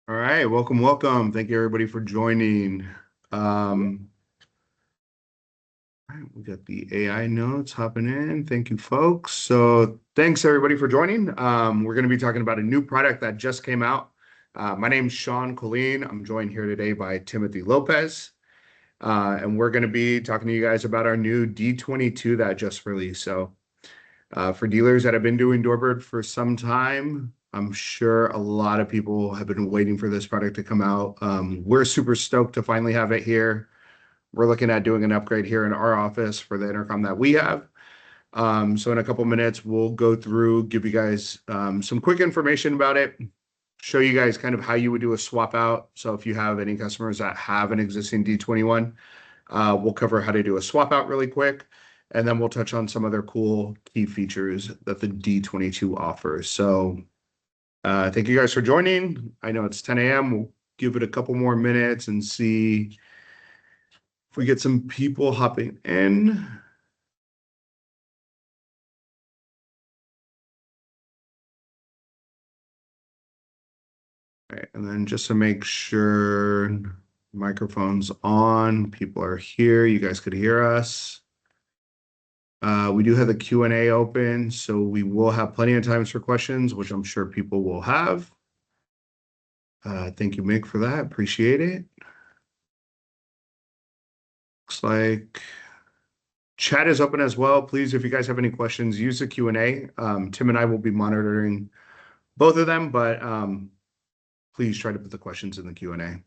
All right, welcome, welcome. Thank you everybody for joining. Um, all right, we got the AI notes hopping in. Thank you, folks. So thanks everybody for joining. We're going to be talking about a new product that just came out. My name's Sean Colleen. I'm joined here today by Timothy Lopez. And we're going to be talking to you guys about our new D22 that just released. So for dealers that have been doing DoorBird for some time, I'm sure a lot of people have been waiting for this product to come out. We're super stoked to finally have it here. We're looking at doing an upgrade here in our office for the intercom that we have. So in a couple minutes, we'll go through, give you guys some quick information about it, show you guys kind of how you would do a swap out. So if you have any customers that have an existing D21, we'll cover how to do a swap out really quick. And then we'll touch on some other cool key features that the D22 offers. So thank you guys for joining. I know it's 10 a.m. We'll give it a couple more minutes and see if we get some people hopping in. All right, and then just to make sure microphone's on, people are here, you guys could hear us. We do have the Q&A open, so we will have plenty of times for questions, which I'm sure people will have. Thank you, Mick, for that. Appreciate it. Looks like chat is open as well. Please, if you guys have any questions, use the Q&A. Tim and I will be monitoring both of them, but please try to put the questions in the Q&A.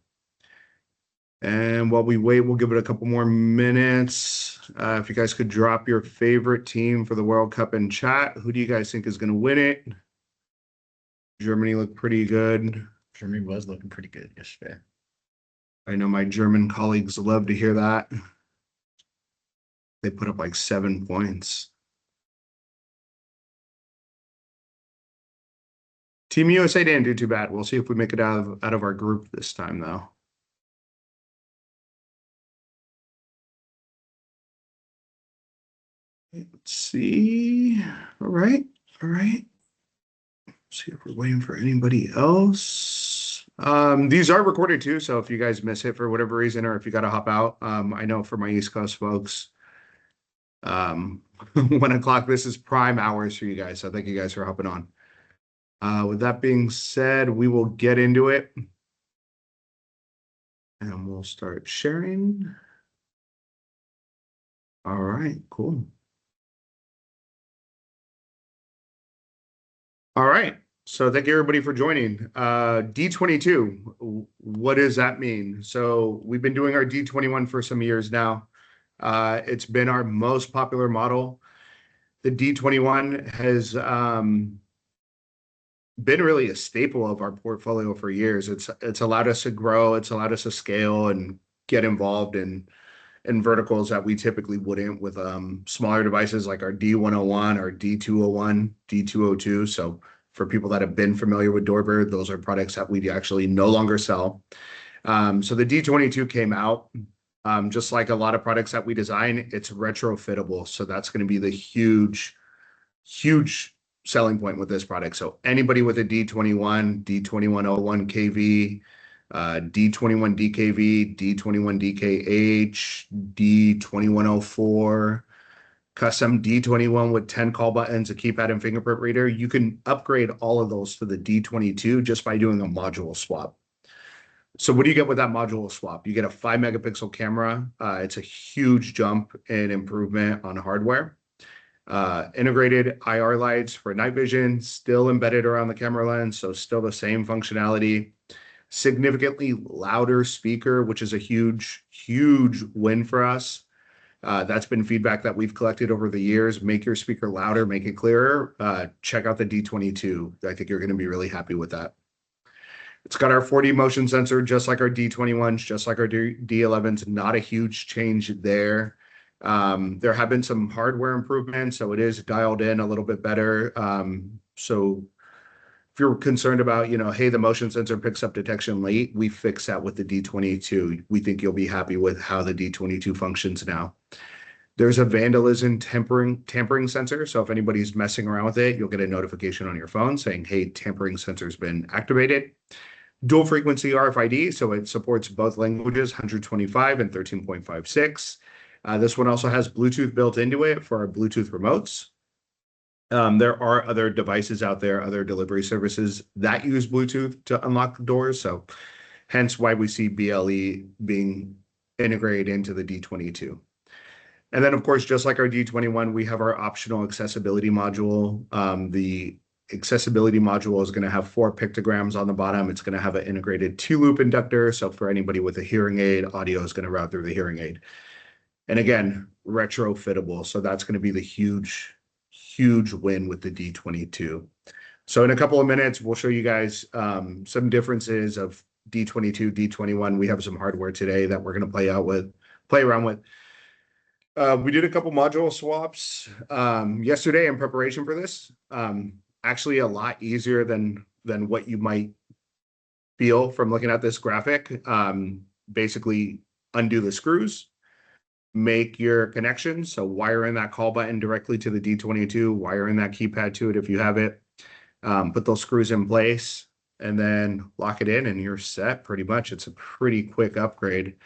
And while we wait, we'll give it a couple more minutes. If you guys could drop your favorite team for the World Cup in chat. Who do you guys think is going to win it? Germany looked pretty good. Germany was looking pretty good yesterday. I know my German colleagues love to hear that. They put up like 7 points. Team USA didn't do too bad. We'll see if we make it out of our group this time, though. Let's see. All right. All right. See if we're waiting for anybody else. These are recorded too, so if you guys miss it for whatever reason, or if you got to hop out, I know for my East Coast folks, 1 o'clock, this is prime hours for you guys. So thank you guys for hopping on. With that being said, we will get into it. And we'll start sharing. All right, cool. All right. So thank you everybody for joining. D22, what does that mean? So we've been doing our D21 for some years now. It's been our most popular model. The D21 has been really a staple of our portfolio for years. It's allowed us to grow, it's allowed us to scale and get involved in verticals that we typically wouldn't with smaller devices like our D101, our D201, D202. So for people that have been familiar with DoorBird, those are products that we actually no longer sell. So the D22 came out, just like a lot of products that we design, it's retrofittable. So that's going to be the huge selling point with this product. So anybody with a D21, D2101 KV, D21 DKV, D21 DKH, D2104, custom D21 with 10 call buttons, a keypad and fingerprint reader, you can upgrade all of those to the D22 just by doing a module swap. So what do you get with that module swap? You get a 5 megapixel camera. It's a huge jump in improvement on hardware. Integrated IR lights for night vision, still embedded around the camera lens, so still the same functionality. Significantly louder speaker, which is a huge win for us. That's been feedback that we've collected over the years. Make your speaker louder, make it clearer. Check out the D22. I think you're going to be really happy with that. It's got our 4D motion sensor, just like our D21s, just like our D11s. Not a huge change there. There have been some hardware improvements, so it is dialed in a little bit better. So if you're concerned about, hey, the motion sensor picks up detection late, we fix that with the D22. We think you'll be happy with how the D22 functions now. There's a vandalism tampering sensor. So if anybody's messing around with it, you'll get a notification on your phone saying, hey, tampering sensor's been activated. Dual frequency RFID, so it supports both languages, 125 and 13.56. This one also has Bluetooth built into it for our Bluetooth remotes. There are other devices out there, other delivery services that use Bluetooth to unlock the doors. So hence why we see BLE being integrated into the D22. And then, of course, just like our D21, we have our optional accessibility module. The accessibility module is going to have 4 pictograms on the bottom. It's going to have an integrated 2-loop inductor. So for anybody with a hearing aid, audio is going to route through the hearing aid. And again, retrofittable. So that's going to be the huge win with the D22. So in a couple of minutes, we'll show you guys some differences of D22, D21. We have some hardware today that we're going to play around with. We did a couple module swaps yesterday in preparation for this. Actually, a lot easier than what you might feel from looking at this graphic. Basically, undo the screws, make your connections. So wire in that call button directly to the D22, wire in that keypad to it if you have it. Put those screws in place and then lock it in and you're set pretty much. It's a pretty quick upgrade.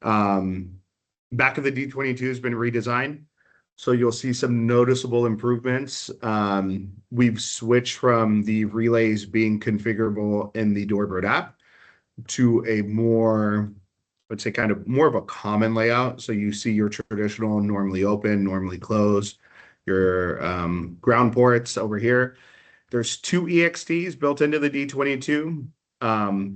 Back of the D22 has been redesigned, so you'll see some noticeable improvements. We've switched from the relays being configurable in the DoorBird app to a more, let's say, kind of more of a common layout. So you see your traditional normally open, normally close, your ground ports over here. There's 2 EXTs built into the D22.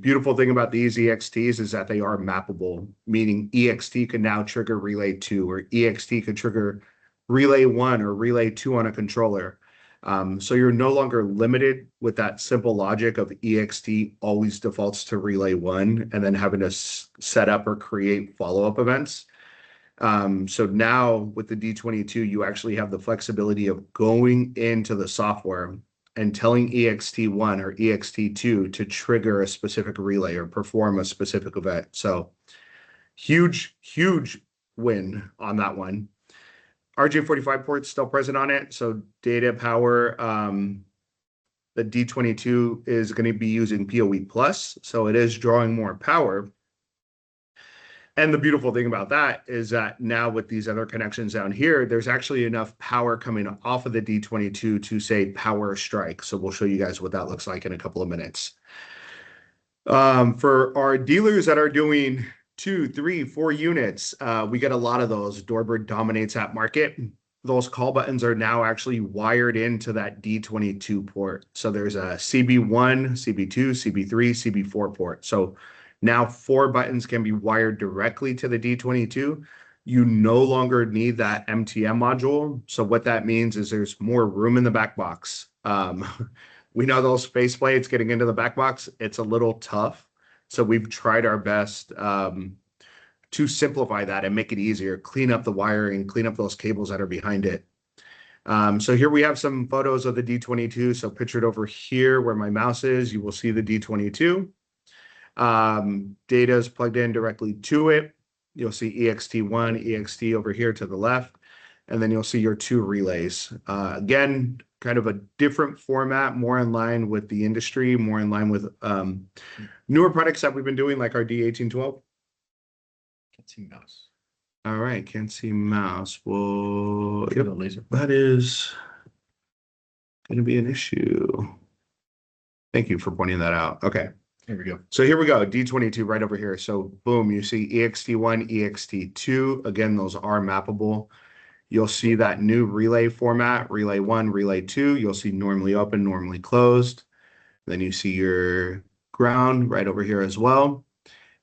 Beautiful thing about these EXTs is that they are mappable, meaning EXT can now trigger relay 2 or EXT could trigger relay 1 or relay 2 on a controller. So you're no longer limited with that simple logic of EXT always defaults to relay 1 and then having to set up or create follow-up events. So now with the D22, you actually have the flexibility of going into the software and telling EXT1 or EXT2 to trigger a specific relay or perform a specific event. So huge win on that one. RJ45 ports still present on it. So data power, the D22 is going to be using PoE Plus. So it is drawing more power. And the beautiful thing about that is that now with these other connections down here, there's actually enough power coming off of the D22 to say power strike. So we'll show you guys what that looks like in a couple of minutes. For our dealers that are doing 2, 3, 4 units, we get a lot of those. DoorBird dominates that market. Those call buttons are now actually wired into that D22 port. So there's a CB1, CB2, CB3, CB4 port. So now 4 buttons can be wired directly to the D22. You no longer need that MTM module. So what that means is there's more room in the back box. We know those faceplates getting into the back box, it's a little tough. So we've tried our best to simplify that and make it easier, clean up the wiring, clean up those cables that are behind it. So here we have some photos of the D22. So pictured over here where my mouse is, you will see the D22. Data is plugged in directly to it. You'll see EXT1, EXT over here to the left, and then you'll see your 2 relays. Again, kind of a different format, more in line with the industry, more in line with newer products that we've been doing, like our D1812. Can't see mouse. All right, can't see mouse. Well, yep, Laser. that is going to be an issue. Thank you for pointing that out. Okay. Here we go. So here we go, D22 right over here. So boom, you see EXT1, EXT2. Again, those are mappable. You'll see that new relay format, relay 1, relay 2. You'll see normally open, normally closed. Then you see your ground right over here as well.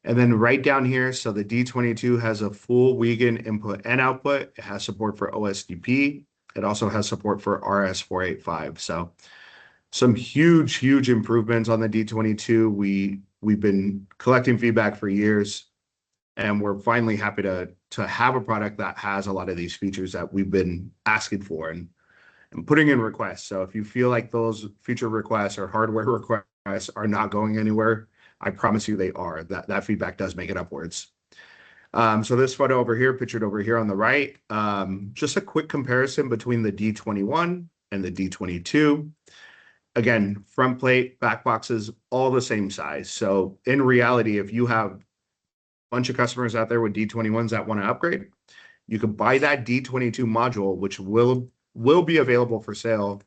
And then right down here, so the D22 has a full Wiegand input and output. It has support for OSDP. It also has support for RS485. So some huge improvements on the D22. We've been collecting feedback for years, and we're finally happy to have a product that has a lot of these features that we've been asking for and putting in requests. So if you feel like those feature requests or hardware requests are not going anywhere, I promise you they are. That feedback does make it upwards. So this photo over here, pictured over here on the right, just a quick comparison between the D21 and the D22. Again, front plate, back boxes, all the same size. So in reality, if you have a bunch of customers out there with D21s that want to upgrade, you can buy that D22 module, which will be available for sale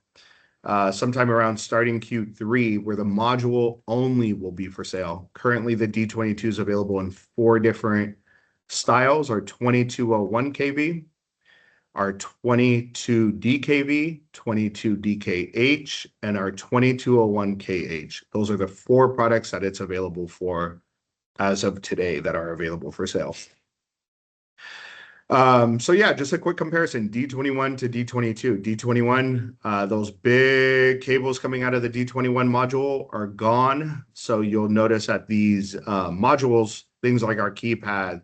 sometime around starting Q3, where the module only will be for sale. Currently, the D22 is available in 4 different styles: our 2201 kV, our 22 DKV, 22 DKH, and our 2201 KH. Those are the 4 products that it's available for as of today that are available for sale. So yeah, just a quick comparison, D21 to D22. D21, those big cables coming out of the D21 module are gone. So you'll notice that these modules, things like our keypad,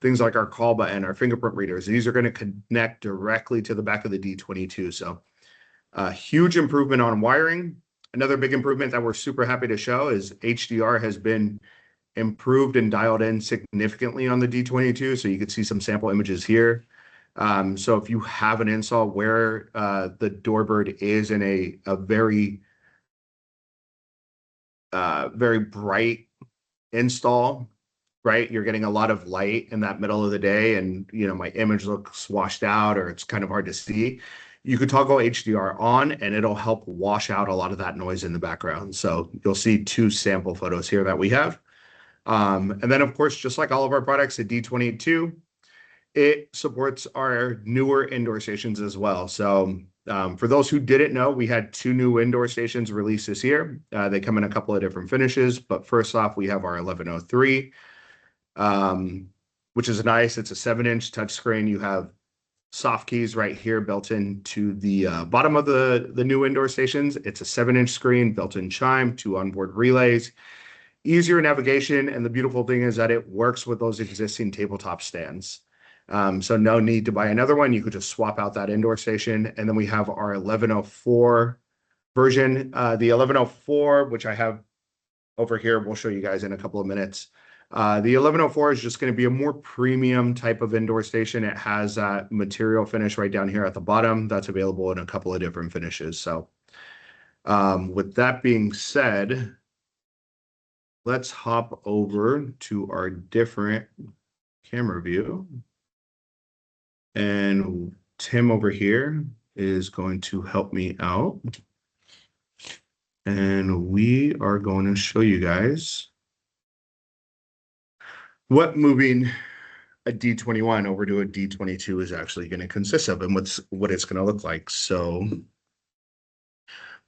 things like our call button, our fingerprint readers, these are going to connect directly to the back of the D22. So a huge improvement on wiring. Another big improvement that we're super happy to show is HDR has been improved and dialed in significantly on the D22. So you can see some sample images here. So if you have an install where the DoorBird is in a very bright install, right? You're getting a lot of light in that middle of the day and, you know, my image looks washed out or it's kind of hard to see. You could toggle HDR on and it'll help wash out a lot of that noise in the background. So you'll see 2 sample photos here that we have. And then, of course, just like all of our products, the D22, it supports our newer indoor stations as well. So for those who didn't know, we had 2 new indoor stations released this year. They come in a couple of different finishes. But first off, we have our 1103, which is nice. It's a 7-inch touchscreen. You have soft keys right here built into the bottom of the new indoor stations. It's a 7-inch screen, built-in chime, 2 onboard relays. Easier navigation, and the beautiful thing is that it works with those existing tabletop stands. So no need to buy another one. You could just swap out that indoor station. And then we have our 1104 version. The 1104, which I have over here, we'll show you guys in a couple of minutes. The 1104 is just going to be a more premium type of indoor station. It has that material finish right down here at the bottom that's available in a couple of different finishes. So with that being said, let's hop over to our different camera view. And Tim over here is going to help me out. And we are going to show you guys what moving a D21 over to a D22 is actually going to consist of and what it's going to look like. So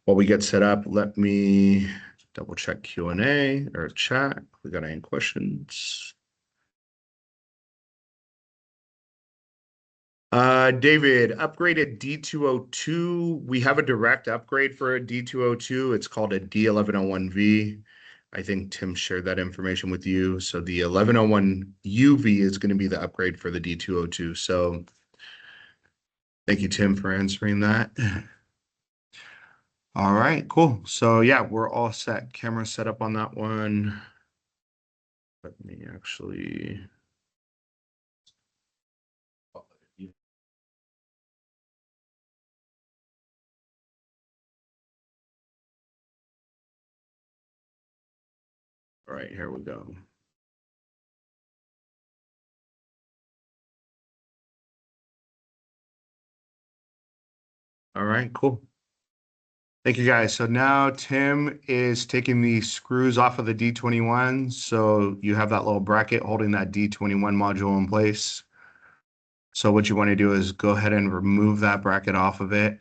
while we get set up, let me double check Q&A or chat. We got any questions? David, upgraded D202. We have a direct upgrade for a D202. It's called a D1101V. I think Tim shared that information with you. So the 1101 UV is going to be the upgrade for the D202. So thank you, Tim, for answering that. All right, cool. So yeah, we're all set. Camera set up on that one. Let me actually... All right, here we go. All right, cool. Thank you, guys. So now Tim is taking the screws off of the D21. So you have that little bracket holding that D21 module in place. So what you want to do is go ahead and remove that bracket off of it.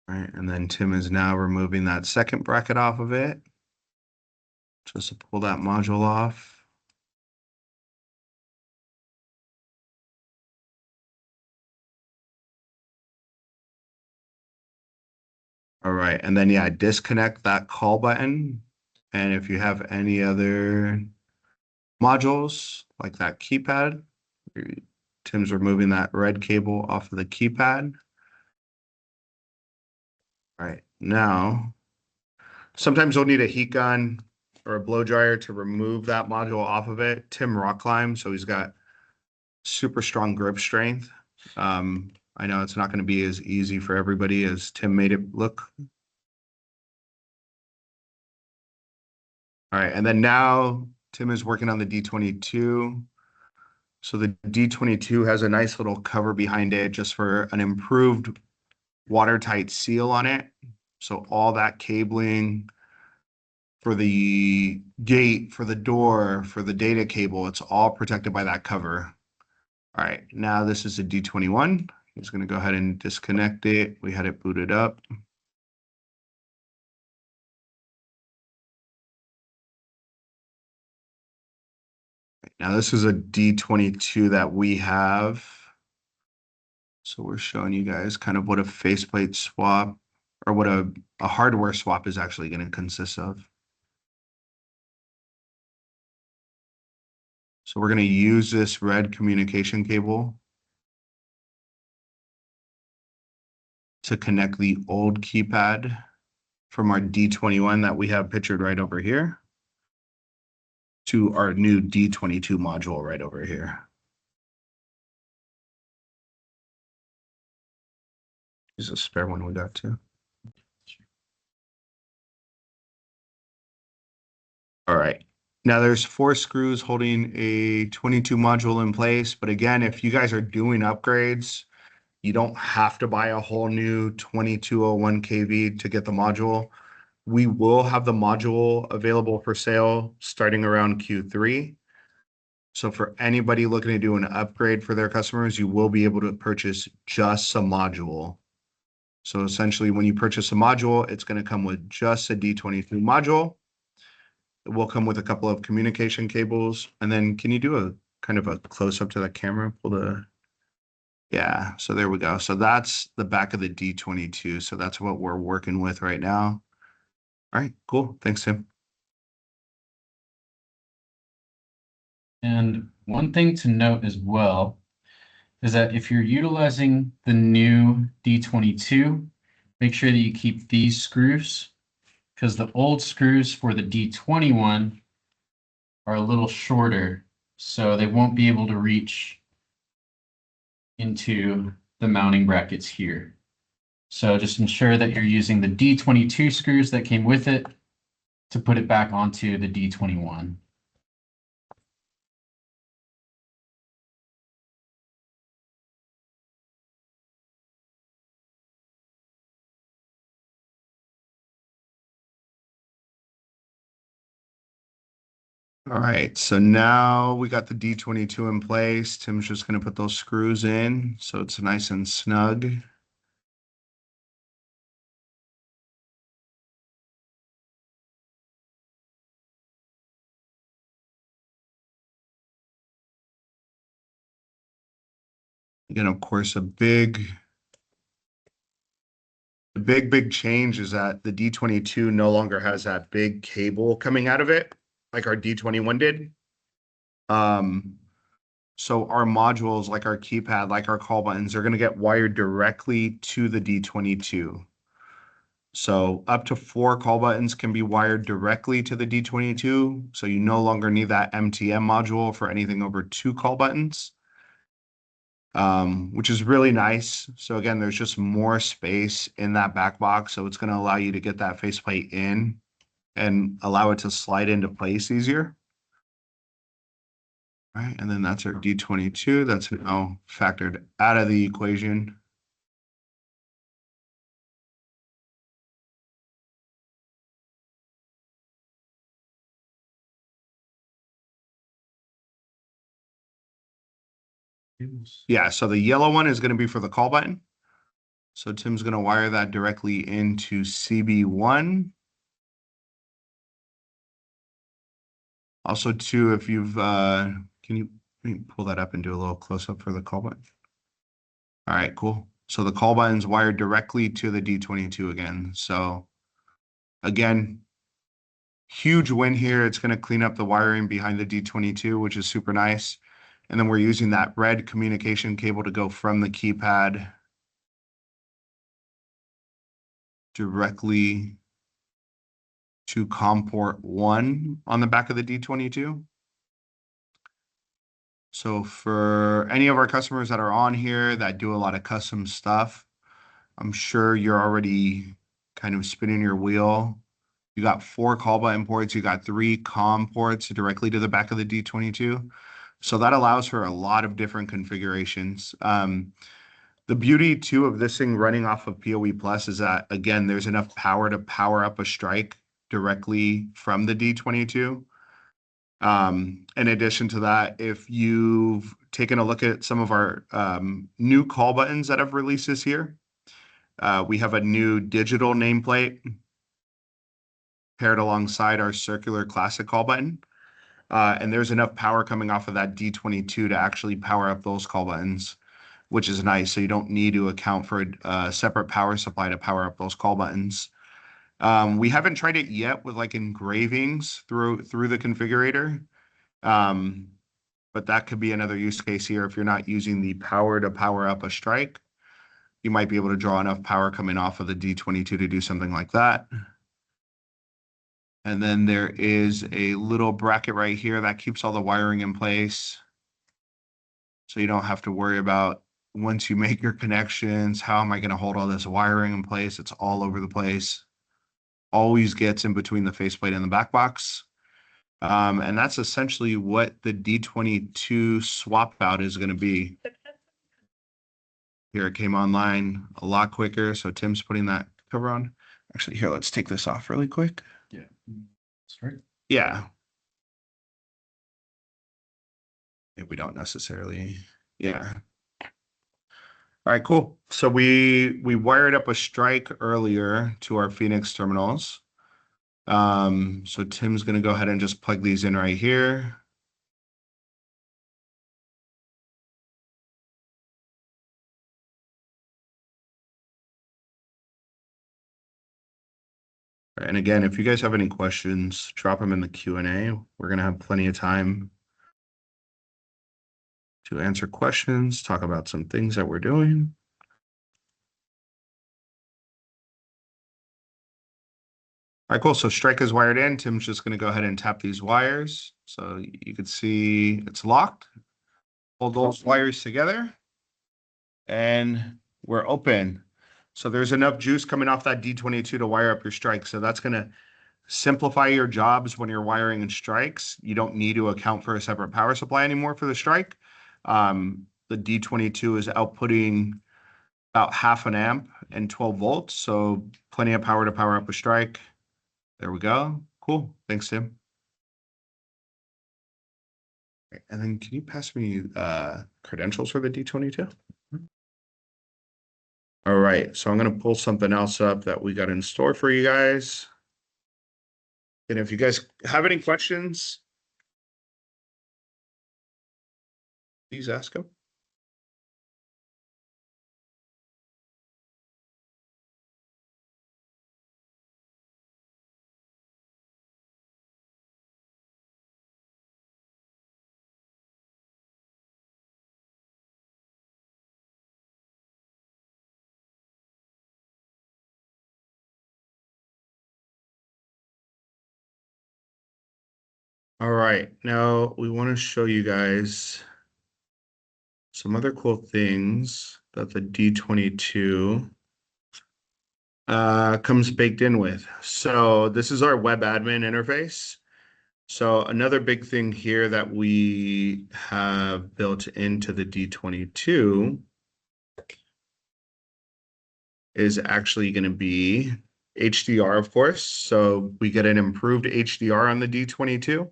All right, and then Tim is now removing that second bracket off of it. Just to pull that module off. All right, and then yeah, disconnect that call button. And if you have any other modules like that keypad, Tim's removing that red cable off of the keypad. All right, now, sometimes you'll need a heat gun. or a blow dryer to remove that module off of it. Tim rock climbed, so he's got super strong grip strength. I know it's not going to be as easy for everybody as Tim made it look. All right, and then now Tim is working on the D22. So the D22 has a nice little cover behind it just for an improved watertight seal on it. So all that cabling for the gate, for the door, for the data cable, it's all protected by that cover. All right, now this is a D21. He's going to go ahead and disconnect it. We had it booted up. Now this is a D22 that we have. So we're showing you guys kind of what a faceplate swap or what a hardware swap is actually going to consist of. So we're going to use this red communication cable to connect the old keypad from our D21 that we have pictured right over here to our new D22 module right over here. There's a spare one we got too. All right. Now there's 4 screws holding a 22 module in place. But again, if you guys are doing upgrades, you don't have to buy a whole new 2201 kV to get the module. We will have the module available for sale starting around Q3. So for anybody looking to do an upgrade for their customers, you will be able to purchase just a module. So essentially, when you purchase a module, it's going to come with just a D22 module. It will come with a couple of communication cables. And then can you do a kind of a close up to the camera? Pull the, yeah, so there we go. So that's the back of the D22. So that's what we're working with right now. All right, cool. Thanks, Tim. And one thing to note as well is that if you're utilizing the new D22, make sure that you keep these screws, because the old screws for the D21 are a little shorter, so they won't be able to reach into the mounting brackets here. So just ensure that you're using the D22 screws that came with it to put it back onto the D21. All right, so now we got the D22 in place. Tim's just going to put those screws in so it's nice and snug. Again, of course, the big change is that the D22 no longer has that big cable coming out of it like our D21 did. So our modules, like our keypad, like our call buttons, are going to get wired directly to the D22. So up to 4 call buttons can be wired directly to the D22. So you no longer need that MTM module for anything over 2 call buttons, which is really nice. So again, there's just more space in that back box. So it's going to allow you to get that faceplate in and allow it to slide into place easier. All right, and then that's our D22. That's now factored out of the equation. Yeah, so the yellow one is going to be for the call button. So Tim's going to wire that directly into CB1. Also, too, if you've, can you pull that up and do a little close up for the call button? All right, cool. So the call button's wired directly to the D22 again. So again, huge win here. It's going to clean up the wiring behind the D22, which is super nice. And then we're using that red communication cable to go from the keypad directly to COM port 1 on the back of the D22. So for any of our customers that are on here that do a lot of custom stuff, I'm sure you're already kind of spinning your wheel. You got 4 call button ports, you got 3 COM ports directly to the back of the D22. So that allows for a lot of different configurations. The beauty too of this thing running off of PoE Plus is that, again, there's enough power to power up a strike directly from the D22. In addition to that, if you've taken a look at some of our new call buttons that have released this year, we have a new digital nameplate paired alongside our circular classic call button. And there's enough power coming off of that D22 to actually power up those call buttons, which is nice. So you don't need to account for a separate power supply to power up those call buttons. We haven't tried it yet with like engravings through the configurator. But that could be another use case here. If you're not using the power to power up a strike, you might be able to draw enough power coming off of the D22 to do something like that. And then there is a little bracket right here that keeps all the wiring in place. So you don't have to worry about, once you make your connections, how am I going to hold all this wiring in place? It's all over the place. Always gets in between the faceplate and the back box. And that's essentially what the D22 swap out is going to be. Here it came online a lot quicker. So Tim's putting that cover on. Actually, here, let's take this off really quick. Yeah. Start. Yeah. If we don't necessarily, yeah. All right, cool. So we wired up a strike earlier to our Phoenix terminals. So Tim's gonna go ahead and just plug these in right here. And again, if you guys have any questions, drop them in the Q&A. We're gonna have plenty of time to answer questions, talk about some things that we're doing. All right, cool. So strike is wired in. Tim's just going to go ahead and tap these wires. So you can see it's locked. Hold those wires together and we're open. So there's enough juice coming off that D22 to wire up your strike. So that's going to simplify your jobs when you're wiring in strikes. You don't need to account for a separate power supply anymore for the strike. The D22 is outputting about 0.5 amp and 12 volts. So plenty of power to power up a strike. There we go. Cool. Thanks, Tim. And then can you pass me credentials for the D22? All right. So I'm going to pull something else up that we got in store for you guys. And if you guys have any questions, please ask them. All right, now we want to show you guys some other cool things that the D22 comes baked in with. So this is our web admin interface. So another big thing here that we have built into the D22 is actually going to be HDR, of course. So we get an improved HDR on the D22.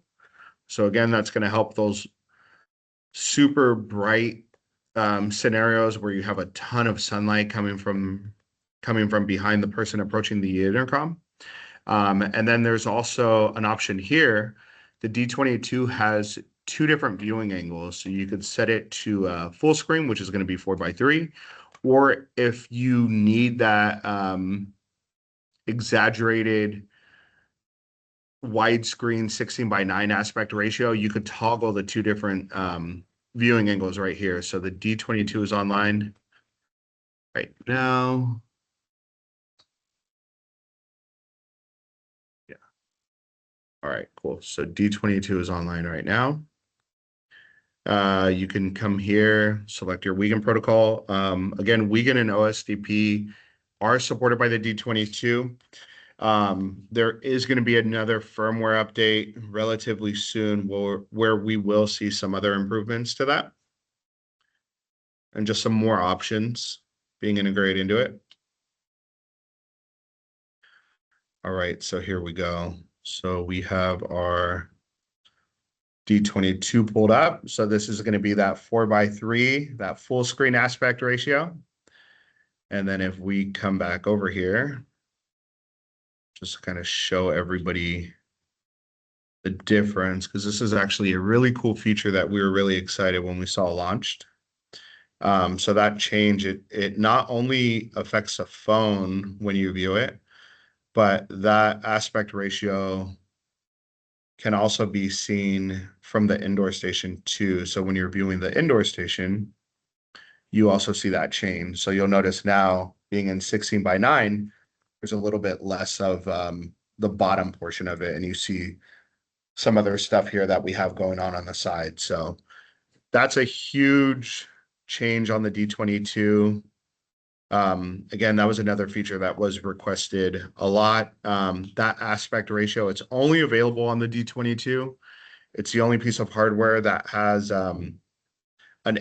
So again, that's going to help those super bright scenarios where you have a ton of sunlight coming from behind the person approaching the intercom. And then there's also an option here. The D22 has 2 different viewing angles. So you could set it to full screen, which is going to be 4:3, or if you need that exaggerated widescreen 16:9 aspect ratio, you could toggle the 2 different viewing angles right here. So the D22 is online right now. Yeah. All right, cool. So D22 is online right now. You can come here, select your Wiegand protocol. Again, Wiegand and OSDP are supported by the D22. There is going to be another firmware update relatively soon where we will see some other improvements to that and just some more options being integrated into it. All right, so here we go. So we have our D22 pulled up. So this is going to be that 4:3, that full screen aspect ratio. And then if we come back over here, just kind of show everybody the difference, because this is actually a really cool feature that we were really excited when we saw launched. So that change, it not only affects a phone when you view it, but that aspect ratio can also be seen from the indoor station too. So when you're viewing the indoor station, you also see that change. So you'll notice now being in 16:9, there's a little bit less of the bottom portion of it, and you see some other stuff here that we have going on the side. So that's a huge change on the D22. Again, that was another feature that was requested a lot. That aspect ratio, it's only available on the D22. It's the only piece of hardware that has an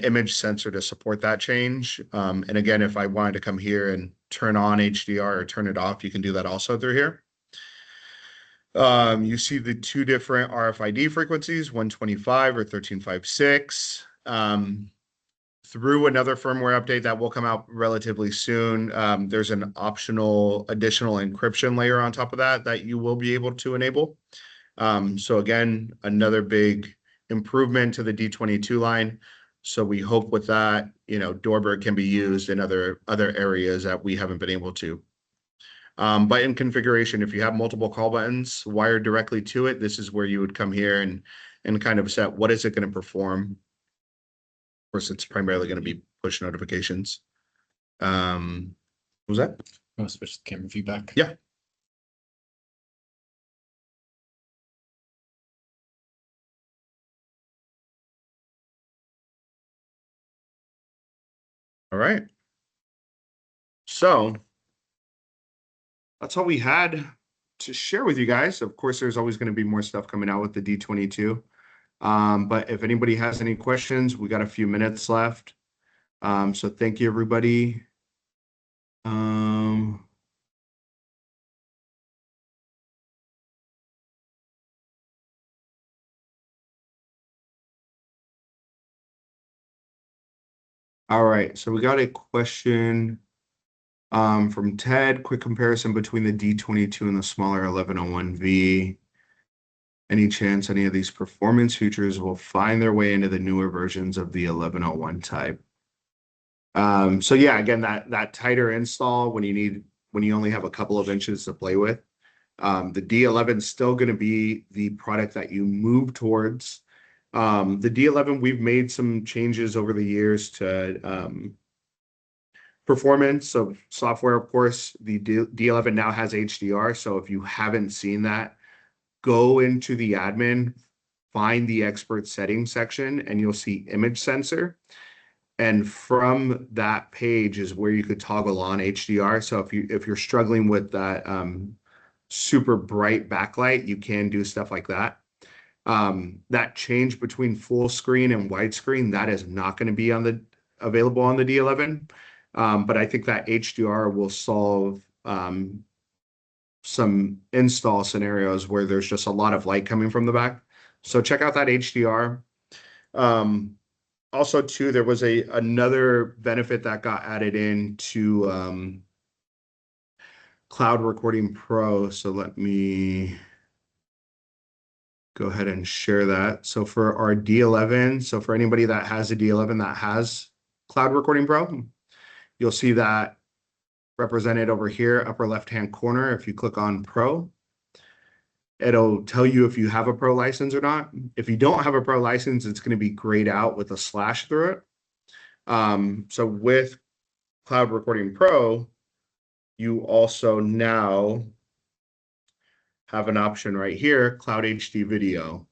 image sensor to support that change. And again, if I wanted to come here and turn on HDR or turn it off, you can do that also through here. You see the two different RFID frequencies, 125 or 1356. Through another firmware update that will come out relatively soon, there's an optional additional encryption layer on top of that you will be able to enable. So again, another big improvement to the D22 line. So we hope with that, DoorBird can be used in other areas that we haven't been able to. But in configuration, if you have multiple call buttons wired directly to it, this is where you would come here and kind of set what is it going to perform. Of course, it's primarily going to be push notifications. What was that? I'm gonna switch the camera view back. Yeah. All right. So that's all we had to share with you guys. Of course, there's always going to be more stuff coming out with the D22. But if anybody has any questions, we got a few minutes left. So thank you, everybody. All right, so we got a question from Ted. Quick comparison between the D22 and the smaller 1101V. Any chance any of these performance features will find their way into the newer versions of the 1101 type? So yeah, again, that tighter install when you only have a couple of inches to play with. The D11 is still going to be the product that you move towards. The D11, we've made some changes over the years to performance of software, of course. The D11 now has HDR, so if you haven't seen that, go into the admin, find the expert settings section, and you'll see image sensor. And from that page is where you could toggle on HDR. So if you're struggling with that super bright backlight, you can do stuff like that. That change between full screen and widescreen, that is not going to be available on the D11. But I think that HDR will solve some install scenarios where there's just a lot of light coming from the back. So check out that HDR. Also, too, there was another benefit that got added into Cloud Recording Pro. So let me go ahead and share that. So for our D11, so for anybody that has a D11 that has Cloud Recording Pro, you'll see that represented over here, upper left-hand corner. If you click on Pro, it'll tell you if you have a Pro license or not. If you don't have a Pro license, it's going to be grayed out with a slash through it. So with Cloud Recording Pro, you also now have an option right here, Cloud HD Video.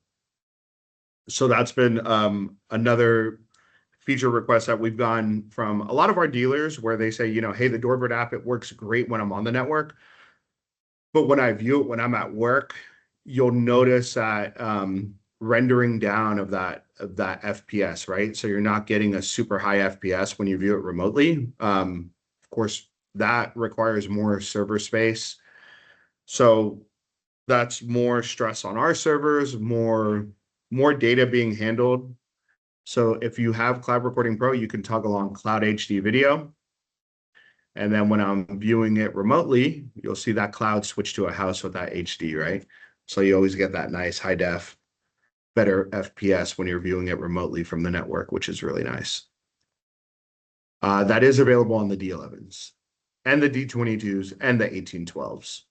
So that's been another feature request that we've gotten from a lot of our dealers where they say, you know, hey, the DoorBird app, it works great when I'm on the network. But when I view it when I'm at work, you'll notice that rendering down of that FPS, right? So you're not getting a super high FPS when you view it remotely. Of course, that requires more server space. So that's more stress on our servers, more data being handled. So if you have Cloud Recording Pro, you can toggle on Cloud HD Video. And then when I'm viewing it remotely, you'll see that cloud switch to a house with that HD, right? So you always get that nice high def, better FPS when you're viewing it remotely from the network, which is really nice. That is available on the D11s and the D22s and the 1812s.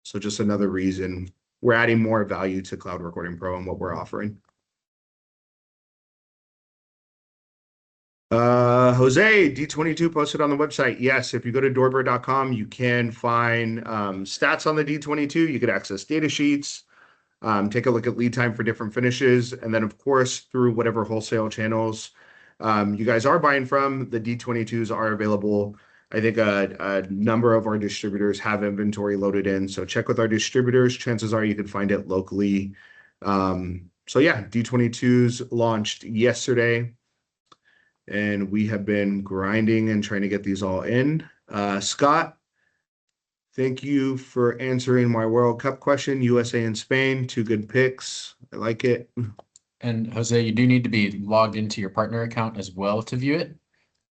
So just another reason we're adding more value to Cloud Recording Pro and what we're offering. Jose, D22 posted on the website. Yes, if you go to DoorBird.com, you can find stats on the D22. You could access data sheets, take a look at lead time for different finishes. And then, of course, through whatever wholesale channels you guys are buying from, the D22s are available. I think a number of our distributors have inventory loaded in. So check with our distributors. Chances are you can find it locally. So yeah, D22s launched yesterday. And we have been grinding and trying to get these all in. Scott, thank you for answering my World Cup question. USA and Spain, 2 good picks. I like it. And Jose, you do need to be logged into your partner account as well to view it.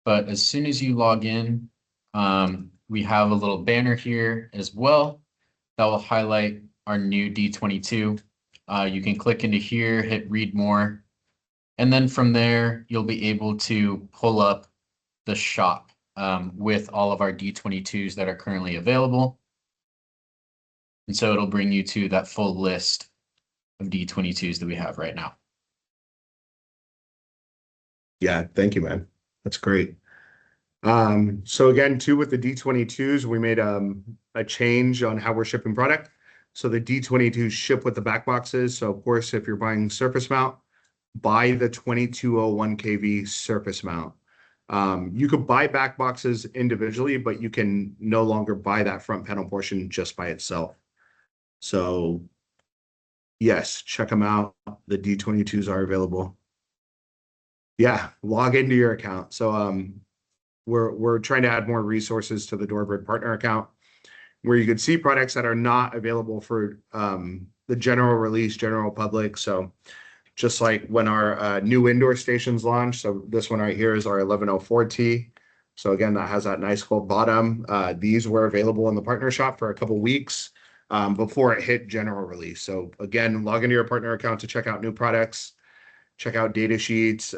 But as soon as you log in, we have a little banner here as well that will highlight our new D22. You can click into here, hit read more. And then from there, you'll be able to pull up the shop with all of our D22s that are currently available. And so it'll bring you to that full list of D22s that we have right now. Yeah, thank you, man. That's great. So again, too, with the D22s, we made a change on how we're shipping product. So the D22s ship with the back boxes. So of course, if you're buying surface mount, buy the 2201 kV surface mount. You could buy back boxes individually, but you can no longer buy that front panel portion just by itself. So yes, check them out. The D22s are available. Yeah, log into your account. So we're trying to add more resources to the DoorBird partner account where you could see products that are not available for the general release, general public. So just like when our new indoor stations launch. So this one right here is our 1104T. So again, that has that nice gold bottom. These were available in the partner shop for a couple weeks before it hit general release. So again, log into your partner account to check out new products, check out data sheets,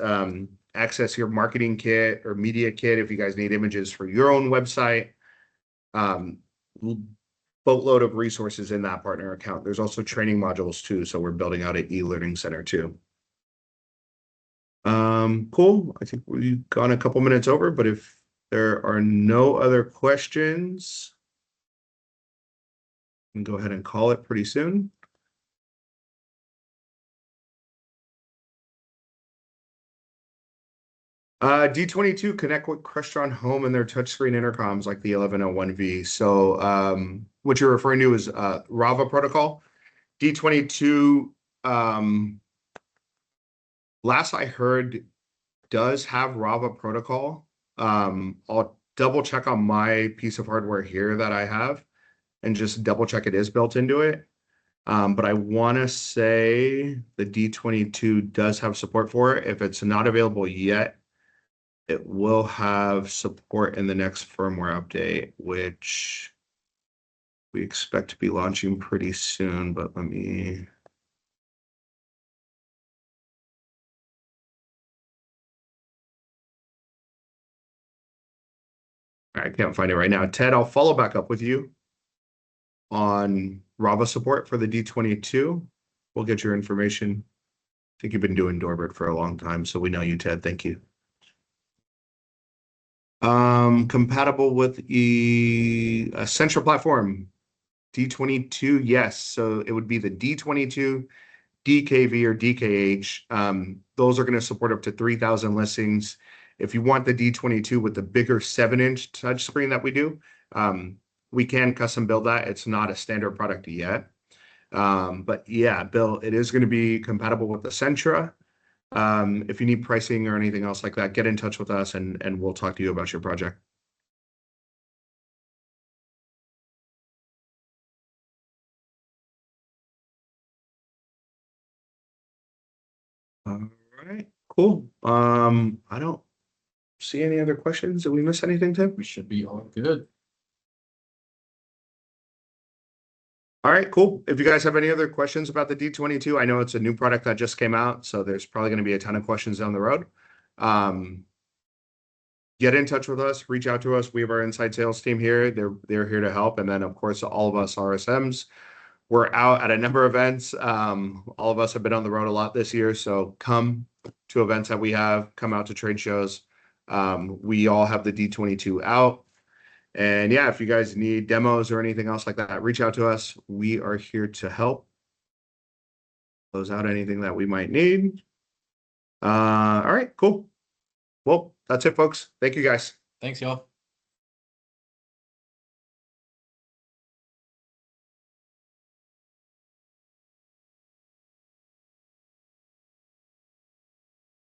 access your marketing kit or media kit if you guys need images for your own website. Boatload of resources in that partner account. There's also training modules too. So we're building out an e-learning center too. Cool. I think we've gone a couple minutes over, but if there are no other questions, we can go ahead and call it pretty soon. D22 connect with Crestron Home and their touchscreen intercoms like the 1101V. So what you're referring to is Rava protocol. D22, last I heard, does have Rava protocol. I'll double check on my piece of hardware here that I have and just double check it is built into it. But I want to say the D22 does have support for it. If it's not available yet, it will have support in the next firmware update, which we expect to be launching pretty soon, but let me... I can't find it right now. Ted, I'll follow back up with you on Rava support for the D22. We'll get your information. I think you've been doing DoorBird for a long time, so we know you, Ted. Thank you. Compatible with a central platform. D22, yes. So it would be the D22, DKV, or DKH. Those are going to support up to 3,000 listings. If you want the D22 with the bigger 7-inch touchscreen that we do, we can custom build that. It's not a standard product yet. But yeah, Bill, it is going to be compatible with the Sentra. If you need pricing or anything else like that, get in touch with us and we'll talk to you about your project. All right, cool. I don't see any other questions. Did we miss anything, Tim? We should be all good. All right, cool. If you guys have any other questions about the D22, I know it's a new product that just came out, so there's probably going to be a ton of questions down the road. Get in touch with us, reach out to us. We have our inside sales team here. They're here to help. And then of course, all of us RSMs, we're out at a number of events. All of us have been on the road a lot this year. So come to events that we have, come out to trade shows. We all have the D22 out. And yeah, if you guys need demos or anything else like that, reach out to us. We are here to help close out anything that we might need. All right, cool. Well, that's it, folks. Thank you, guys. Thanks, y'all.